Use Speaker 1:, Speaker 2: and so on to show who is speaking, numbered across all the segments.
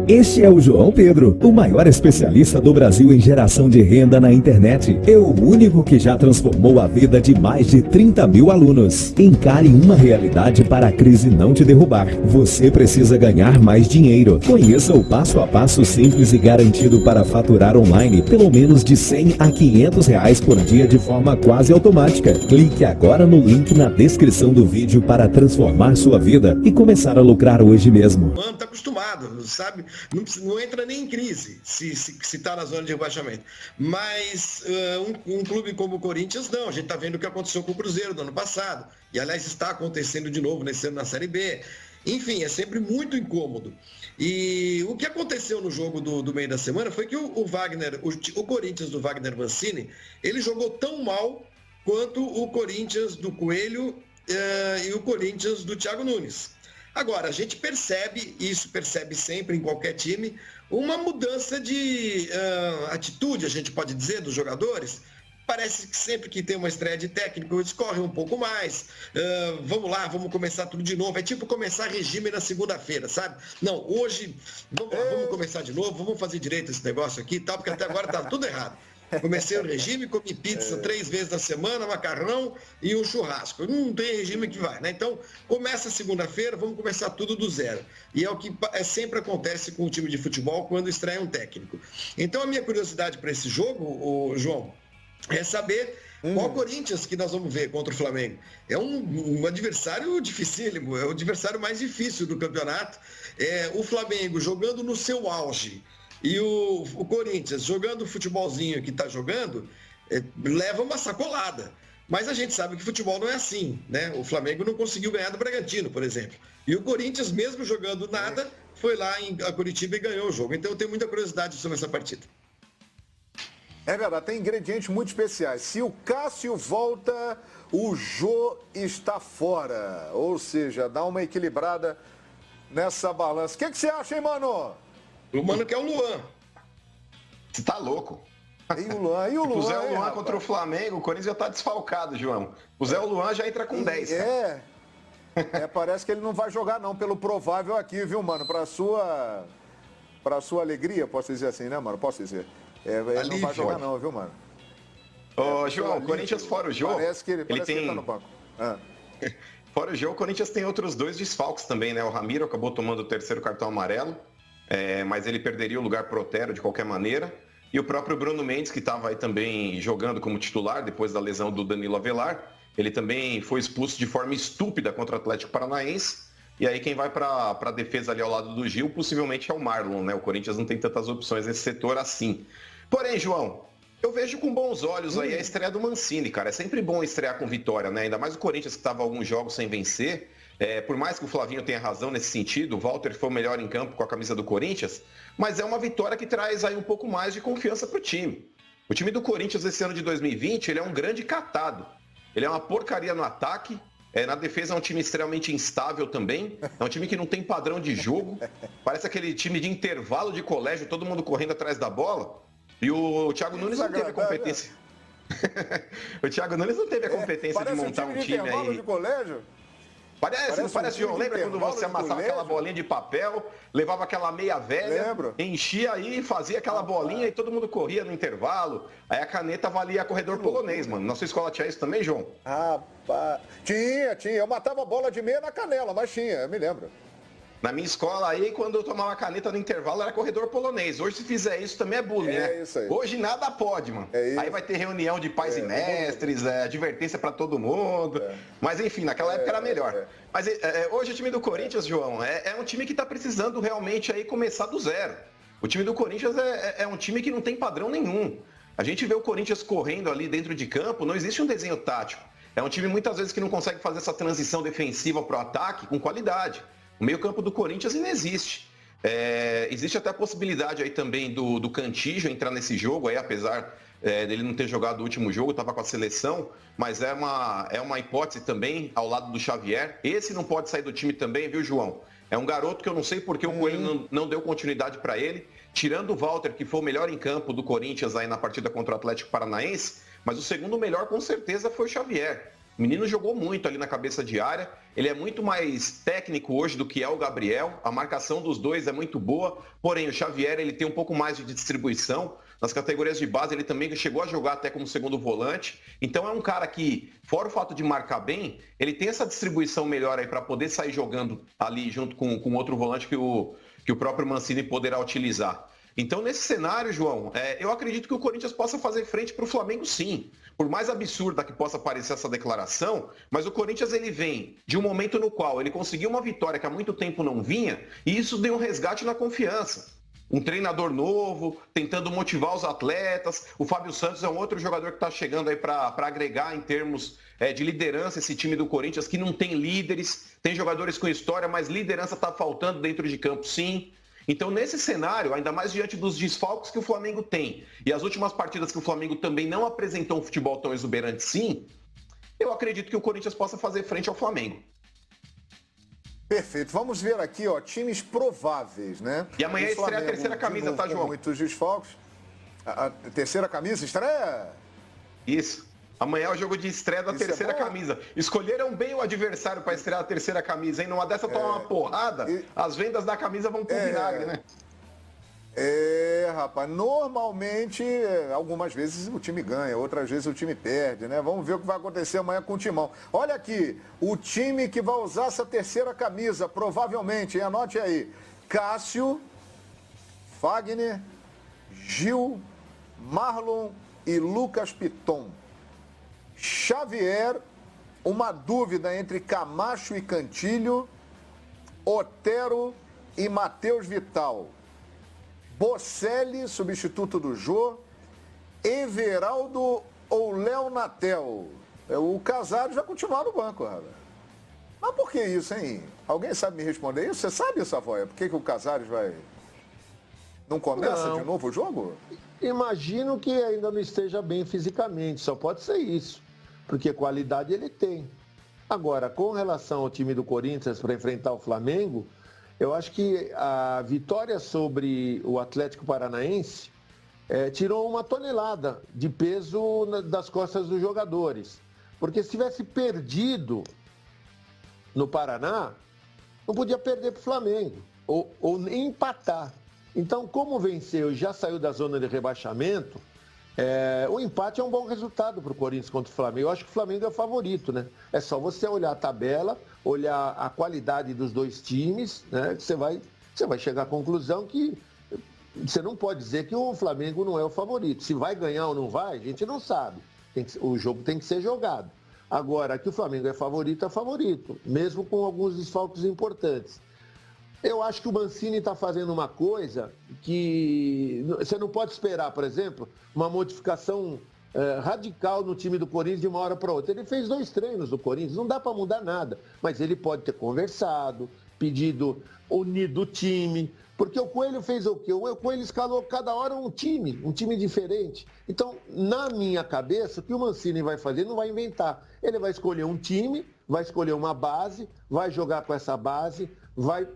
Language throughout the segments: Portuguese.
Speaker 1: Este é o João Pedro, o maior especialista do Brasil em geração de renda na internet. É o único que já transformou a vida de mais de 30 mil alunos. Encare uma realidade para a crise não te derrubar. Você precisa ganhar mais dinheiro. Conheça o passo a passo simples e garantido para faturar online pelo menos de 100 a 500 reais por dia de forma quase automática. Clique agora no link na descrição do vídeo para transformar sua vida e começar a lucrar hoje mesmo.
Speaker 2: Mano, tá acostumado, sabe? Não entra nem em crise se tá na zona de rebaixamento. Mas um clube como o Corinthians, não. A gente tá vendo o que aconteceu com o Cruzeiro no ano passado. E, aliás, está acontecendo de novo nesse ano na Série B. Enfim, é sempre muito incômodo. E o que aconteceu no jogo do meio da semana foi que o Corinthians do Wagner Mancini, ele jogou tão mal quanto o Corinthians do Coelho e o Corinthians do Thiago Nunes. Agora, a gente percebe sempre em qualquer time, uma mudança de atitude, a gente pode dizer, dos jogadores. Parece que sempre que tem uma estreia de técnico, eles correm um pouco mais. Vamos lá, vamos começar tudo de novo. É tipo começar regime na segunda-feira, sabe? Não, hoje, vamos começar de novo, vamos fazer direito esse negócio aqui e tal, porque até agora tá tudo errado. Comecei o regime, comi pizza 3 vezes na semana, macarrão e um churrasco. Não tem regime que vai, né? Então, começa segunda-feira, vamos começar tudo do zero. E é o que sempre acontece com o time de futebol quando estreia um técnico. Então, a minha curiosidade para esse jogo, João, é saber qual Corinthians que nós vamos ver contra o Flamengo. É um adversário dificílimo, é o adversário mais difícil do campeonato. O Flamengo jogando no seu auge. E o Corinthians, jogando o futebolzinho que está jogando, leva uma sacolada. Mas a gente sabe que futebol não é assim, né? O Flamengo não conseguiu ganhar do Bragantino, por exemplo. E o Corinthians, mesmo jogando nada, foi lá em Curitiba e ganhou o jogo. Então eu tenho muita curiosidade sobre essa partida.
Speaker 3: É verdade, tem ingredientes muito especiais. Se o Cássio volta, o Jô está fora. Ou seja, dá uma equilibrada nessa balança. O que você acha, hein, mano?
Speaker 2: O mano que é o Luan.
Speaker 4: Você tá louco?
Speaker 3: E o Luan? E o Luan?
Speaker 4: Se puser o Luan contra o Flamengo, o Corinthians já tá desfalcado, João. Puser o Luan, já entra com 10.
Speaker 3: Parece que ele não vai jogar não, pelo provável aqui, viu, mano? Pra sua alegria, posso dizer assim, né, mano? Posso dizer. Ele não vai jogar não, viu, mano?
Speaker 4: Ô, João, o Corinthians fora o jogo,
Speaker 3: parece que ele tá no banco.
Speaker 4: Fora o jogo, o Corinthians tem outros 2 desfalques também, né? O Ramiro acabou tomando o 3º cartão amarelo. Mas ele perderia o lugar pro Otero de qualquer maneira. E o próprio Bruno Mendes, que estava aí também jogando como titular depois da lesão do Danilo Avelar, ele também foi expulso de forma estúpida contra o Atlético Paranaense. E aí quem vai para a defesa ali ao lado do Gil, possivelmente é o Marlon, né? O Corinthians não tem tantas opções nesse setor assim. Porém, João, eu vejo com bons olhos aí a estreia do Mancini, cara. É sempre bom estrear com vitória, né? Ainda mais o Corinthians que estava alguns jogos sem vencer. Por mais que o Flavinho tenha razão nesse sentido, o Walter foi o melhor em campo com a camisa do Corinthians, mas é uma vitória que traz aí um pouco mais de confiança para o time. O time do Corinthians esse ano de 2020, ele é um grande catado. Ele é uma porcaria no ataque, na defesa é um time extremamente instável também, é um time que não tem padrão de jogo, parece aquele time de intervalo de colégio, todo mundo correndo atrás da bola, e o Thiago Nunes não teve a competência. O Thiago Nunes não teve a competência de montar um time aí.
Speaker 3: De colégio?
Speaker 4: Parece, João? Lembra quando você amassava aquela bolinha de papel, levava aquela meia velha, enchia aí, fazia aquela bolinha e todo mundo corria no intervalo. Aí a caneta valia corredor polonês, mano. Na sua escola tinha isso também, João?
Speaker 3: Rapaz, tinha. Eu matava a bola de meia na canela, mas tinha, eu me lembro.
Speaker 4: Na minha escola aí, quando eu tomava caneta no intervalo, era corredor polonês. Hoje, se fizer isso, também é bullying, né?
Speaker 3: Isso aí.
Speaker 4: Hoje nada pode, mano. Aí vai ter reunião de pais e mestres, advertência pra todo mundo. Mas, enfim, naquela época era melhor. Mas hoje o time do Corinthians, João, é um time que tá precisando realmente aí começar do zero. O time do Corinthians é um time que não tem padrão nenhum. A gente vê o Corinthians correndo ali dentro de campo, não existe um desenho tático. É um time, muitas vezes, que não consegue fazer essa transição defensiva pro ataque com qualidade. O meio-campo do Corinthians ainda existe. Existe até a possibilidade aí também do Cantillo entrar nesse jogo, aí, apesar dele não ter jogado o último jogo, estava com a seleção, mas é uma hipótese também ao lado do Xavier. Esse não pode sair do time também, viu, João? É um garoto que eu não sei porque o Coelho não deu continuidade para ele, tirando o Walter, que foi o melhor em campo do Corinthians aí na partida contra o Atlético Paranaense, mas o segundo melhor com certeza foi o Xavier. O menino jogou muito ali na cabeça de área. Ele é muito mais técnico hoje do que é o Gabriel. A marcação dos dois é muito boa. Porém, o Xavier ele tem um pouco mais de distribuição. Nas categorias de base, ele também chegou a jogar até como segundo volante. Então, é um cara que, fora o fato de marcar bem, ele tem essa distribuição melhor aí para poder sair jogando ali junto com outro volante que o próprio Mancini poderá utilizar. Então, nesse cenário, João, eu acredito que o Corinthians possa fazer frente para o Flamengo, sim. Por mais absurda que possa parecer essa declaração, mas o Corinthians ele vem de um momento no qual ele conseguiu uma vitória que há muito tempo não vinha, e isso deu um resgate na confiança. Um treinador novo, tentando motivar os atletas. O Fábio Santos é um outro jogador que está chegando aí para agregar em termos de liderança esse time do Corinthians, que não tem líderes, tem jogadores com história, mas liderança está faltando dentro de campo, sim. Então, nesse cenário, ainda mais diante dos desfalques que o Flamengo tem, e as últimas partidas que o Flamengo também não apresentou um futebol tão exuberante, sim, eu acredito que o Corinthians possa fazer frente ao Flamengo.
Speaker 3: Perfeito. Vamos ver aqui, ó, times prováveis, né?
Speaker 4: E amanhã estreia a terceira camisa, tá, João?
Speaker 3: Muitos desfalques. A terceira camisa estreia?
Speaker 4: Isso. Amanhã é o jogo de estreia da terceira camisa. Escolheram bem o adversário para estrear a terceira camisa, hein? Numa dessa toma uma porrada, as vendas da camisa vão pro vinagre, né?
Speaker 3: Rapaz, normalmente, algumas vezes o time ganha, outras vezes o time perde, né? Vamos ver o que vai acontecer amanhã com o Timão. Olha aqui, o time que vai usar essa terceira camisa, provavelmente, hein? Anote aí, Cássio, Fagner, Gil, Marlon e Lucas Piton. Xavier, uma dúvida entre Camacho e Cantilho, Otero e Matheus Vital. Bocelli, substituto do Jô, Everaldo ou Léo Natel. O Casares vai continuar no banco, rapaz. Mas por que isso, hein? Alguém sabe me responder isso? Você sabe, Savoia? Por que o Casares vai... Não começa de novo o jogo?
Speaker 5: Imagino que ainda não esteja bem fisicamente, só pode ser isso, porque qualidade ele tem. Agora, com relação ao time do Corinthians para enfrentar o Flamengo, eu acho que a vitória sobre o Atlético Paranaense tirou uma tonelada de peso das costas dos jogadores. Porque se tivesse perdido no Paraná, não podia perder para o Flamengo, ou nem empatar. Então, como venceu e já saiu da zona de rebaixamento, o empate é um bom resultado para o Corinthians contra o Flamengo. Eu acho que o Flamengo é o favorito, né? É só você olhar a tabela, olhar a qualidade dos dois times, né? Que você vai chegar à conclusão que você não pode dizer que o Flamengo não é o favorito. Se vai ganhar ou não vai, a gente não sabe. O jogo tem que ser jogado. Agora, que o Flamengo é favorito, mesmo com alguns desfalques importantes. Eu acho que o Mancini está fazendo uma coisa que você não pode esperar, por exemplo, uma modificação radical no time do Corinthians de uma hora para outra. Ele fez 2 treinos do Corinthians, não dá para mudar nada, mas ele pode ter conversado, pedido, unido o time, porque o Coelho fez o quê? O Coelho escalou cada hora um time diferente. Então, na minha cabeça, o que o Mancini vai fazer, ele não vai inventar. Ele vai escolher um time, vai escolher uma base, vai jogar com essa base, vai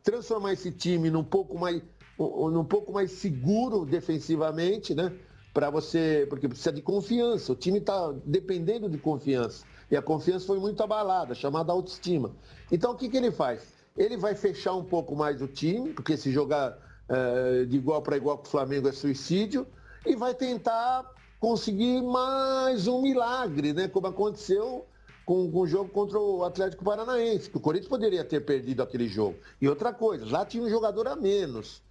Speaker 5: transformar esse time num pouco mais seguro defensivamente, né? Porque precisa de confiança. O time está dependendo de confiança. E a confiança foi muito abalada, chamada autoestima. Então, o que ele faz? Ele vai fechar um pouco mais o time, porque se jogar de igual para igual com o Flamengo é suicídio, e vai tentar conseguir mais um milagre, né? Como aconteceu com o jogo contra o Atlético Paranaense, que o Corinthians poderia ter perdido aquele jogo. E outra coisa, lá tinha um jogador a menos.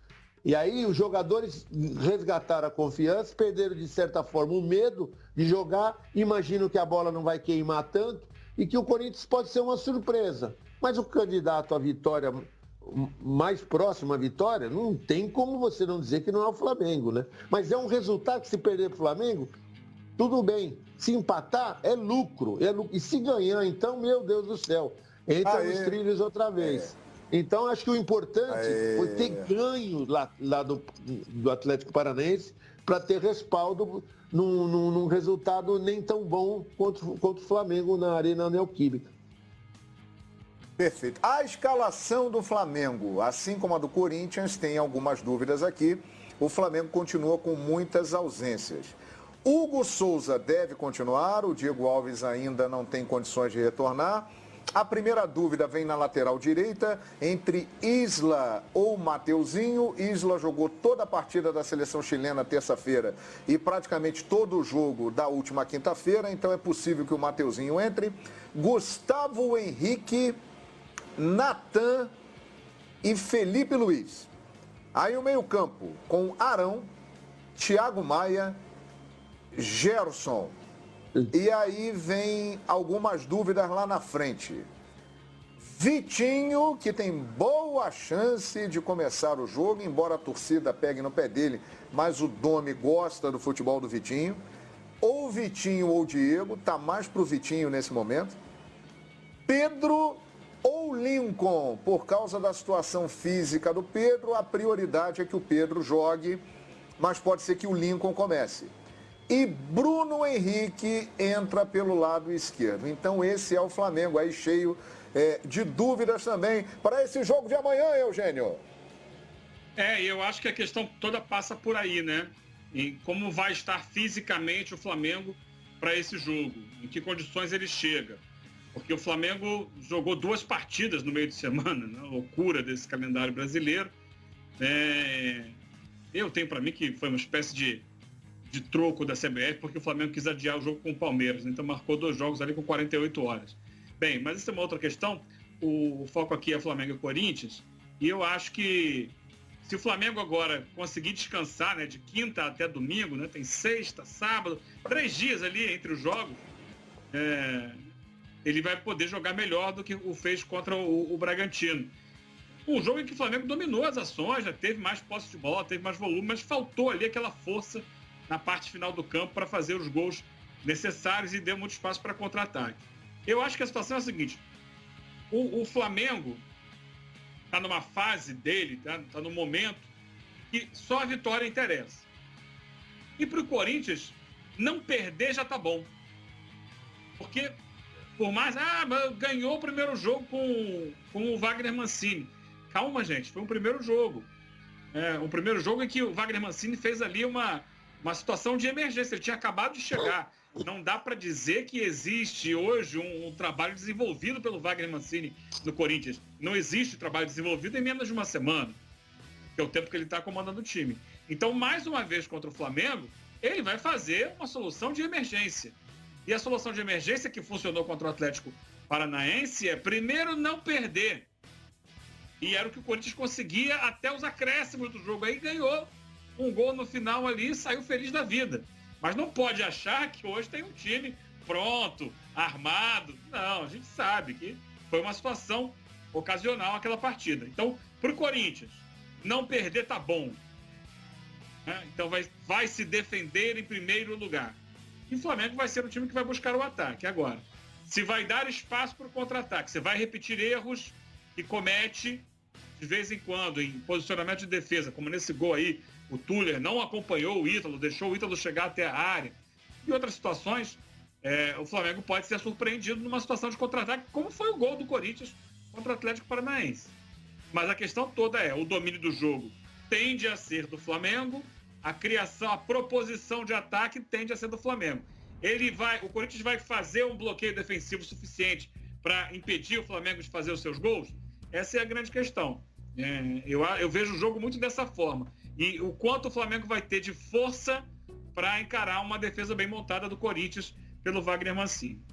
Speaker 5: E aí os jogadores resgataram a confiança, perderam de certa forma o medo de jogar, imaginam que a bola não vai queimar tanto e que o Corinthians pode ser uma surpresa. Mas o candidato à vitória, mais próximo à vitória, não tem como você não dizer que não é o Flamengo, né? Mas é um resultado que se perder para o Flamengo, tudo bem. Se empatar, é lucro. E se ganhar, então, meu Deus do céu, entra nos trilhos outra vez. Então, acho que o importante foi ter ganho lá do Atlético Paranaense para ter respaldo num resultado nem tão bom contra o Flamengo na Arena Neoquímica.
Speaker 3: Perfeito. A escalação do Flamengo, assim como a do Corinthians, tem algumas dúvidas aqui. O Flamengo continua com muitas ausências. Hugo Souza deve continuar, o Diego Alves ainda não tem condições de retornar. A primeira dúvida vem na lateral direita, entre Isla ou Mateuzinho. Isla jogou toda a partida da seleção chilena terça-feira e praticamente todo o jogo da última quinta-feira, então é possível que o Mateuzinho entre. Gustavo Henrique, Natan e Felipe Luiz. Aí o meio-campo com Arão, Thiago Maia, Gerson. E aí vem algumas dúvidas lá na frente. Vitinho, que tem boa chance de começar o jogo, embora a torcida pegue no pé dele, mas o Domi gosta do futebol do Vitinho. Ou Vitinho ou Diego, tá mais pro Vitinho nesse momento. Pedro ou Lincoln, por causa da situação física do Pedro, a prioridade é que o Pedro jogue, mas pode ser que o Lincoln comece. E Bruno Henrique entra pelo lado esquerdo. Então esse é o Flamengo aí cheio de dúvidas também para esse jogo de amanhã, Eugênio.
Speaker 6: Eu acho que a questão toda passa por aí, né? Em como vai estar fisicamente o Flamengo para esse jogo, em que condições ele chega. Porque o Flamengo jogou 2 partidas no meio de semana, né? Loucura desse calendário brasileiro. Eu tenho para mim que foi uma espécie de troco da CBF, porque o Flamengo quis adiar o jogo com o Palmeiras, então marcou 2 jogos ali com 48 horas. Bem, mas isso é uma outra questão. O foco aqui é Flamengo e Corinthians, e eu acho que se o Flamengo agora conseguir descansar, né, de quinta até domingo, né, tem sexta, sábado, 3 dias ali entre os jogos, ele vai poder jogar melhor do que o fez contra o Bragantino. Um jogo em que o Flamengo dominou as ações, já teve mais posse de bola, teve mais volume, mas faltou ali aquela força na parte final do campo para fazer os gols necessários e deu muito espaço para contra-ataque. Eu acho que a situação é a seguinte: o Flamengo está numa fase dele, tá num momento que só a vitória interessa. E para o Corinthians, não perder já tá bom. Porque, por mais... ganhou o primeiro jogo com o Wagner Mancini. Calma, gente, foi um primeiro jogo. Um primeiro jogo em que o Wagner Mancini fez ali uma situação de emergência. Ele tinha acabado de chegar. Não dá para dizer que existe hoje um trabalho desenvolvido pelo Wagner Mancini no Corinthians. Não existe trabalho desenvolvido em menos de uma semana, que é o tempo que ele está comandando o time. Então, mais uma vez contra o Flamengo, ele vai fazer uma solução de emergência. E a solução de emergência que funcionou contra o Atlético Paranaense é, primeiro, não perder. E era o que o Corinthians conseguia até os acréscimos do jogo. Aí ganhou um gol no final ali e saiu feliz da vida. Mas não pode achar que hoje tem um time pronto, armado. Não, a gente sabe que foi uma situação ocasional aquela partida. Então, para o Corinthians, não perder tá bom. Então vai se defender em primeiro lugar. E o Flamengo vai ser o time que vai buscar o ataque. Agora, se vai dar espaço para o contra-ataque, você vai repetir erros que comete de vez em quando em posicionamento de defesa, como nesse gol aí, o Tuller não acompanhou o Ítalo, deixou o Ítalo chegar até a área. E outras situações, o Flamengo pode ser surpreendido numa situação de contra-ataque, como foi o gol do Corinthians contra o Atlético Paranaense. Mas a questão toda o domínio do jogo tende a ser do Flamengo, a criação, a proposição de ataque tende a ser do Flamengo. O Corinthians vai fazer um bloqueio defensivo suficiente para impedir o Flamengo de fazer os seus gols? Essa é a grande questão. Eu vejo o jogo muito dessa forma. E o quanto o Flamengo vai ter de força para encarar uma defesa bem montada do Corinthians pelo Wagner Mancini.